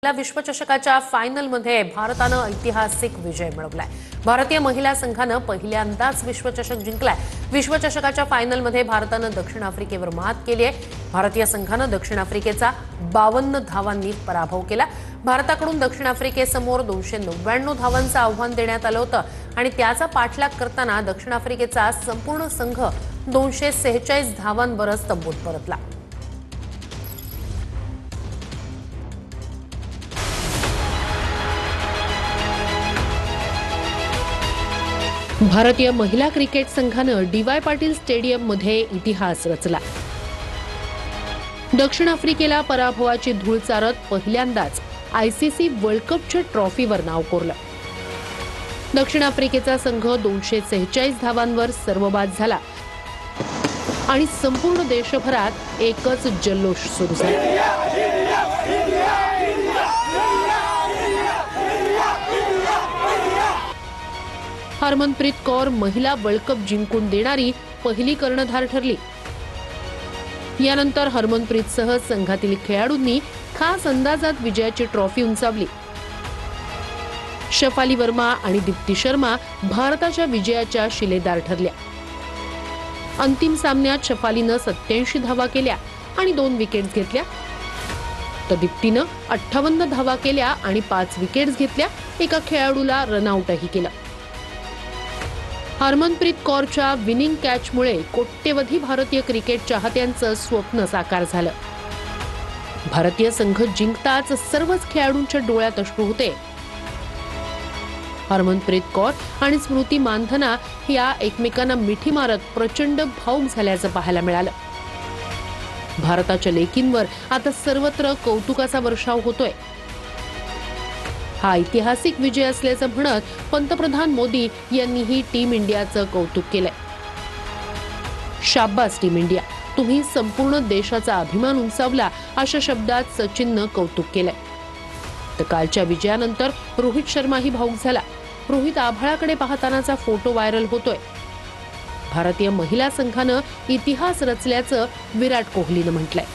महिला विश्वचषकाच्या फायनलमध्ये भारतानं ऐतिहासिक विजय मिळवलाय। भारतीय महिला संघानं पहिल्यांदाच विश्वचषक जिंकलाय। विश्वचषकाच्या फायनलमध्ये भारतानं दक्षिण आफ्रिकेवर मात केली आहे। भारतीय संघानं दक्षिण आफ्रिकेचा 52 धावांनी पराभव केला। भारताकडून दक्षिण आफ्रिकेसमोर 299 धावांचं आव्हान देण्यात आलं होतं आणि त्याचा पाठलाग करताना दक्षिण आफ्रिकेचा संपूर्ण संघ 246 धावांवरच तंबूत परतला। भारतीय महिला क्रिकेट संघानं डी.वाय. पाटील स्टेडियममध्ये इतिहास रचला। दक्षिण आफ्रिकेला पराभवाची धूळ चारत पहिल्यांदाच आयसीसी वर्ल्ड कपच्या ट्रॉफीवर नाव कोरलं। दक्षिण आफ्रिकेचा संघ 246 धावांवर सर्वबाद झाला आणि संपूर्ण देशभरात एकच जल्लोष सुरू झाला। हरमनप्रीत कौर महिला वर्ल्ड कप जिंकून देणारी पहिली कर्णधार ठरली। यानंतर हरमनप्रीतसह संघातील खेळाडूंनी खास अंदाजात विजयाची ट्रॉफी उंचावली। शफाली वर्मा आणि दीप्ती शर्मा भारताच्या विजयाच्या शिलेदार ठरल्या। अंतिम सामन्यात शफालीनं 87 धावा केल्या आणि 2 विकेट्स घेतल्या, तर दीप्तीनं 58 धावा केल्या आणि 5 विकेट्स घेतल्या। एका खेळाडूला रनआउटही केलं। हरमनप्रीत कौरच्या विनिंग कॅचमुळे कोट्यवधी भारतीय क्रिकेट चाहत्यांचं स्वप्न साकार झालं। भारतीय संघ जिंकताच सर्वच खेळाडूंच्या डोळ्यात अश्रू होते। हरमनप्रीत कौर आणि स्मृती मानधना या एकमेकांना मिठी मारत प्रचंड भावुक झाल्याचं पाहायला मिळालं। भारताच्या लेकींवर आता सर्वत्र कौतुकाचा वर्षाव होतोय। हा ऐतिहासिक विजय असल्याचं म्हणत पंतप्रधान मोदी यांनीही टीम इंडियाचं कौतुक केलंय। शाबास टीम इंडिया, तुम्ही संपूर्ण देशाचा अभिमान उंचावला, अशा शब्दात सचिननं कौतुक केलंय। तर कालच्या विजयानंतर रोहित शर्माही भावुक झाला। रोहित आभाळाकडे पाहतानाचा फोटो व्हायरल होतोय। भारतीय महिला संघानं इतिहास रचल्याचं विराट कोहलीनं म्हटलंय।